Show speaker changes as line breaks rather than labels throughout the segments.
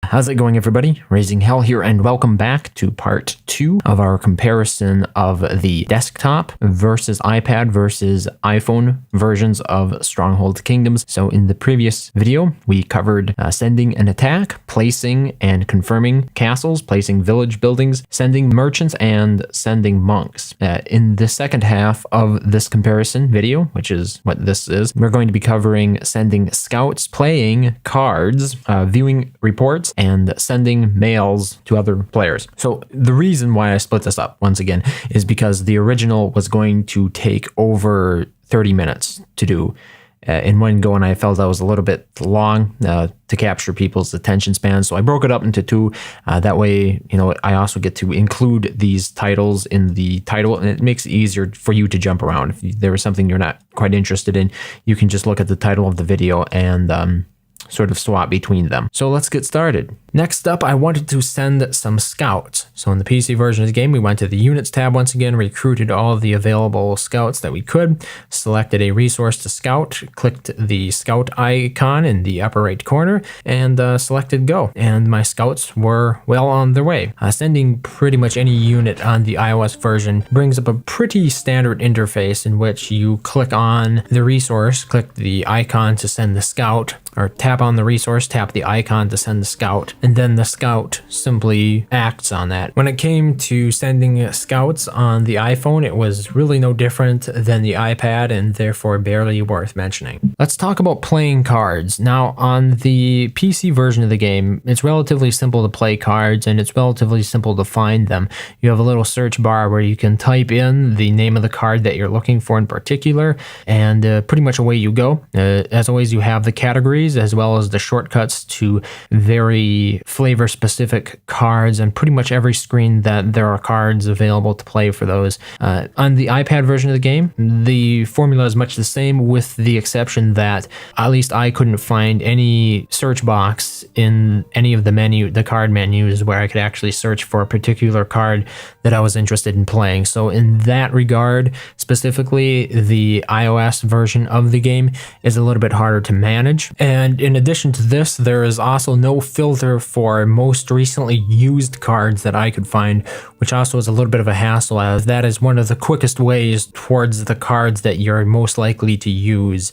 How's it going, everybody? RazingHel here, and welcome back to part 2 of our comparison of the desktop versus iPad versus iPhone versions of Stronghold Kingdoms. So in the previous video, we covered sending an attack, placing and confirming castles, placing village buildings, sending merchants, and sending monks. In the second half of this comparison video, which is what this is, we're going to be covering sending scouts, playing cards, viewing reports, and sending mails to other players. So the reason why I split this up, once again, is because the original was going to take over 30 minutes to do in one go, and I felt that was a little bit long to capture people's attention span. So I broke it up into two. That way, you know, I also get to include these titles in the title, and it makes it easier for you to jump around. If there is something you're not quite interested in, you can just look at the title of the video and sort of swap between them. So let's get started. Next up, I wanted to send some scouts. So in the PC version of the game, we went to the Units tab once again, recruited all of the available scouts that we could, selected a resource to scout, clicked the scout icon in the upper right corner, and selected go. And my scouts were well on their way. Sending pretty much any unit on the iOS version brings up a pretty standard interface in which you click on the resource, click the icon to send the scout, or tap on the resource, tap the icon to send the scout, and then the scout simply acts on that. When it came to sending scouts on the iPhone, it was really no different than the iPad, and therefore barely worth mentioning. Let's talk about playing cards. Now, on the PC version of the game, it's relatively simple to play cards, and it's relatively simple to find them. You have a little search bar where you can type in the name of the card that you're looking for in particular, and pretty much away you go. As always, you have the categories as well as the shortcuts to very flavor specific cards, and pretty much every screen that there are cards available to play for those. On the iPad version of the game, the formula is much the same, with the exception that at least I couldn't find any search box in any of the card menus where I could actually search for a particular card that I was interested in playing. So in that regard, specifically, the iOS version of the game is a little bit harder to manage. And in addition to this, there is also no filter for most recently used cards that I could find, which also is a little bit of a hassle, as that is one of the quickest ways towards the cards that you're most likely to use.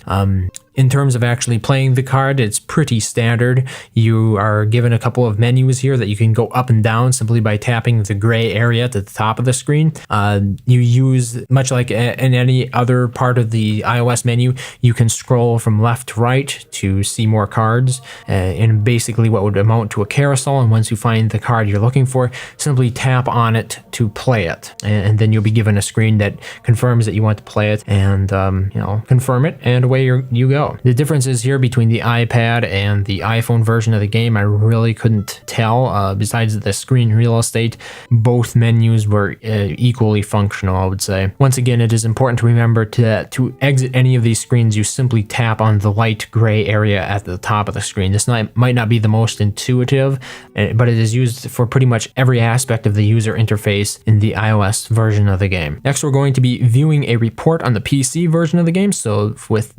In terms of actually playing the card, it's pretty standard. You are given a couple of menus here that you can go up and down simply by tapping the gray area at the top of the screen. You use, much like in any other part of the iOS menu, you can scroll from left to right to see more cards in basically what would amount to a carousel. And once you find the card you're looking for, simply tap on it to play it. And then you'll be given a screen that confirms that you want to play it, and confirm it, and away you go. The differences here between the iPad and the iPhone version of the game, I really couldn't tell. Besides the screen real estate, both menus were equally functional, I would say. Once again, it is important to remember to exit any of these screens, you simply tap on the light gray area at the top of the screen. This might not be the most intuitive, but it is used for pretty much every aspect of the user interface in the iOS version of the game. Next, we're going to be viewing a report on the PC version of the game. So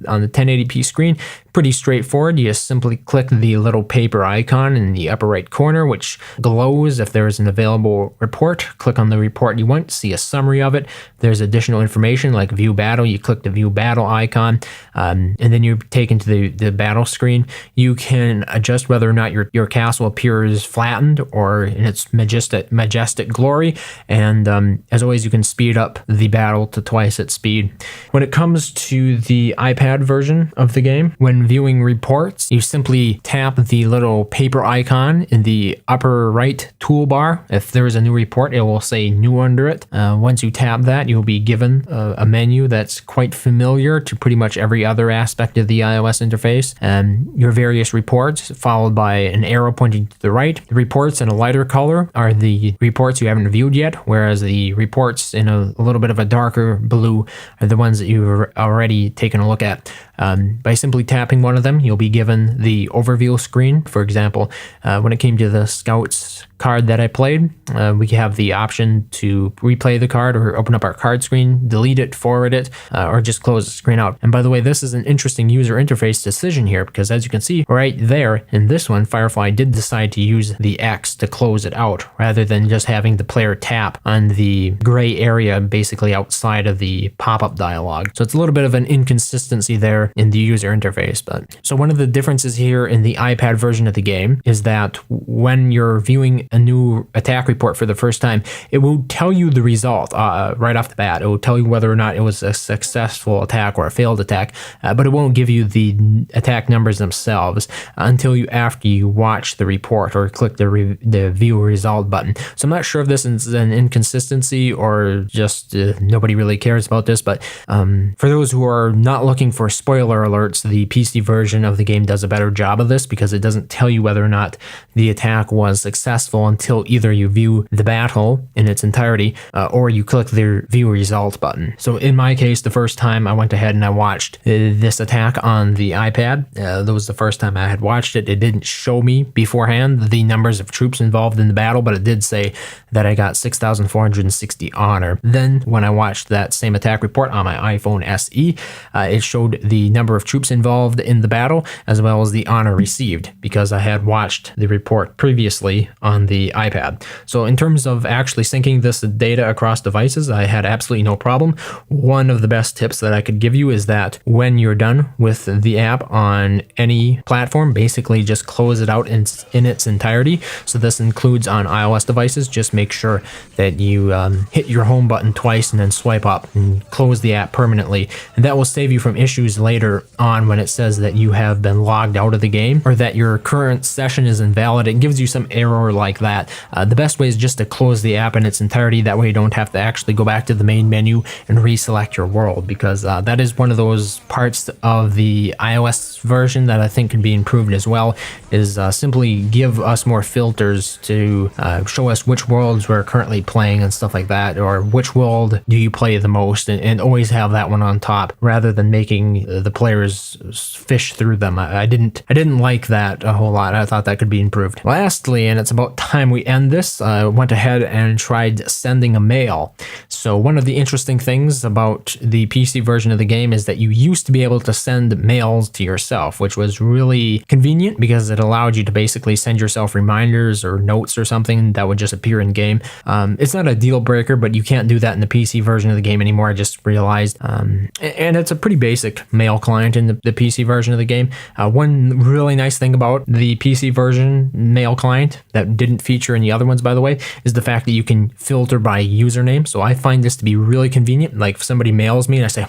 on the 1080p screen, pretty straightforward. You just simply click the little paper icon in the upper right corner, which glows if there is an available report. Click on the report you want, see a summary of it. If there's additional information like view battle, you click the view battle icon, and then you're taken to the battle screen. You can adjust whether or not your castle appears flattened or in its majestic glory, and as always, you can speed up the battle to twice its speed. When it comes to the iPad version of the game, when viewing reports, you simply tap the little paper icon in the upper right toolbar. If there is a new report, it will say new under it. Once you tap that, you'll be given a menu that's quite familiar to pretty much every other aspect of the iOS interface, and your various reports, followed by an arrow pointing to the right. The reports in a lighter color are the reports you haven't viewed yet, whereas the reports in a little bit of a darker blue are the ones that you've already taken a look at. By simply tapping one of them, you'll be given the overview screen. For example, when it came to the scouts card that I played. We have the option to replay the card or open up our card screen, delete it, forward it, or just close the screen out. And by the way, this is an interesting user interface decision here, because as you can see right there in this one, Firefly did decide to use the X to close it out rather than just having the player tap on the gray area basically outside of the pop-up dialog. So it's a little bit of an inconsistency there in the user interface. But so one of the differences here in the iPad version of the game is that when you're viewing a new attack report for the first time, it will tell you the result right off the bat. It will tell you whether or not it was a successful attack or a failed attack, but it won't give you the attack numbers themselves until after you watch the report or click the view result button. So I'm not sure if this is an inconsistency or just nobody really cares about this, but for those who are not looking for spoiler alerts, the PC version of the game does a better job of this, because it doesn't tell you whether or not the attack was successful until either you view the battle in its entirety or you click the view result button. So in my case, the first time I went ahead and I watched this attack on the iPad, that was the first time I had watched it. It didn't show me beforehand the numbers of troops involved in the battle, but it did say that I got 6,460 honor. Then when I watched that same attack report on my iPhone SE, it showed the number of troops involved in the battle as well as the honor received, because I had watched the report previously on the iPad. So in terms of actually syncing this data across devices, I had absolutely no problem. One of the best tips that I could give you is that when you're done with the app on any platform, basically just close it out in its entirety. So this includes on iOS devices. Just make sure that you hit your home button twice and then swipe up and close the app permanently. And that will save you from issues later on when it says that you have been logged out of the game or that your current session is invalid. It gives you some error like that. The best way is just to close the app in its entirety. That way you don't have to actually go back to the main menu and reselect your world, because that is one of those parts of the iOS version that I think can be improved as well, is simply give us more filters to show us which worlds we're currently playing and stuff like that, or which world do you play the most, and always have that one on top rather than making the players fish through them. I didn't like that a whole lot. I thought that could be improved. Lastly, and it's about time we end this, I went ahead and tried sending a mail. So one of the interesting things about the PC version of the game is that you used to be able to send mails to yourself, which was really convenient because it allowed you to basically send yourself reminders or notes or something that would just appear in game. It's not a deal breaker, but you can't do that in the PC version of the game anymore. I just realized, and it's a pretty basic mail client in the PC version of the game. One really nice thing about the PC version mail client that didn't feature in the other ones, by the way, is the fact that you can filter by username. So I find this to be really convenient. Like if somebody mails me and I say,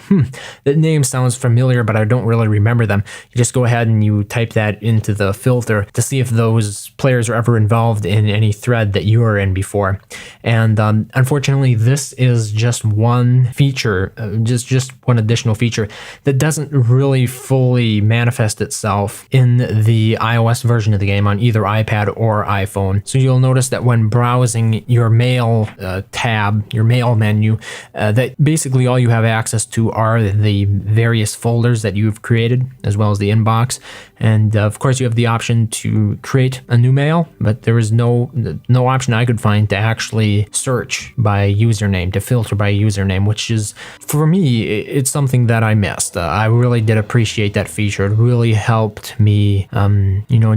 that name sounds familiar, but I don't really remember them, you just go ahead and you type that into the filter to see if those players are ever involved in any thread that you were in before. And unfortunately, this is just one feature, just one additional feature that doesn't really fully manifest itself in the iOS version of the game on either iPad or iPhone. So you'll notice that when browsing your mail tab, your mail menu, that basically all you have access to are the various folders that you've created, as well as the inbox. And of course, you have the option to create a new mail, but there is no option I could find to actually search by username, to filter by username, which is, for me, it's something that I missed. I really did appreciate that feature. It really helped me,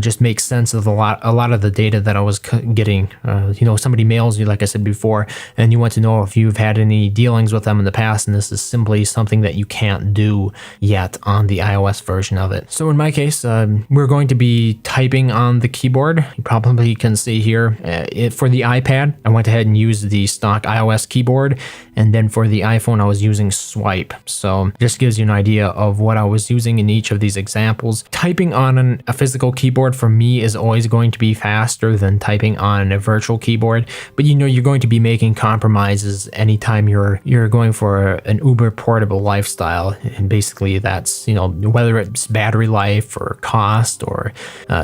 just make sense of a lot of the data that I was getting. Somebody mails you, like I said before, and you want to know if you've had any dealings with them in the past, and this is simply something that you can't do yet on the iOS version of it. So in my case, we're going to be typing on the keyboard. You probably can see here, for the iPad, I went ahead and used the stock iOS keyboard, and then for the iPhone, I was using swipe. So just gives you an idea of what I was using in each of these examples. Typing on a physical keyboard for me is always going to be faster than typing on a virtual keyboard, but you're going to be making compromises anytime you're going for an uber portable lifestyle, and basically that's whether it's battery life or cost or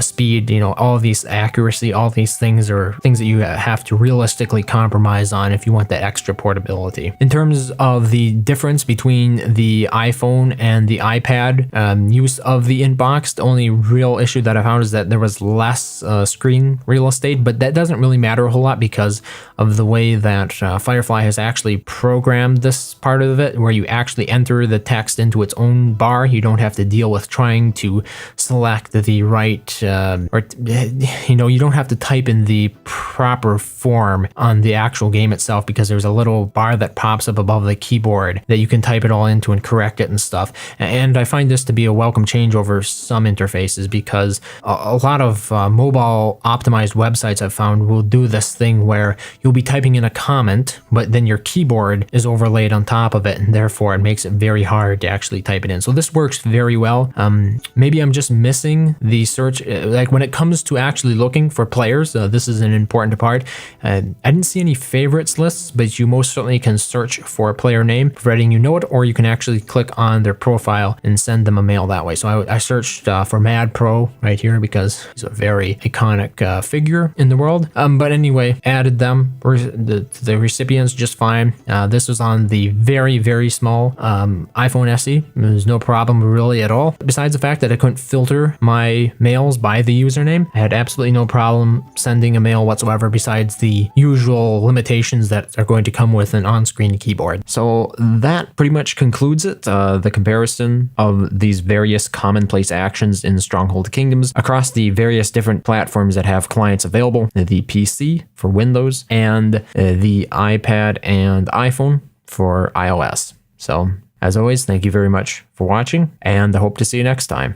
speed, all of these, accuracy, all of these things are things that you have to realistically compromise on if you want that extra portability. In terms of the difference between the iPhone and the iPad use of the inbox, the only real issue that I found is that there was less screen real estate displayed, but that doesn't really matter a whole lot because of the way that Firefly has actually programmed this part of it, where you actually enter the text into its own bar. You don't have to deal with trying to select the right, you don't have to type in the proper form on the actual game itself, because there's a little bar that pops up above the keyboard that you can type it all into and correct it and stuff. And I find this to be a welcome change over some interfaces, because a lot of mobile optimized websites I've found will do this thing where you'll be typing in a comment, but then your keyboard is overlaid on top of it, and therefore it makes it very hard to actually type it in. So this works very well. Maybe I'm just missing the search, like when it comes to actually looking for players, this is an important part. I didn't see any favorites lists, but you most certainly can search for a player name, providing you know it, or you can actually click on their profile and send them a mail that way. So I searched for Mad Pro right here because he's a very iconic figure in the world. But anyway, added them, the recipients just fine. This was on the very, very small iPhone SE. There's no problem really at all. Besides the fact that I couldn't filter my mails by the username, I had absolutely no problem sending a mail whatsoever, besides the usual limitations that are going to come with an on-screen keyboard. So that pretty much concludes it, the comparison of these various commonplace actions in Stronghold Kingdoms across the various different platforms that have clients available, the PC for Windows and the iPad and iPhone for iOS. So as always, thank you very much for watching, and I hope to see you next time.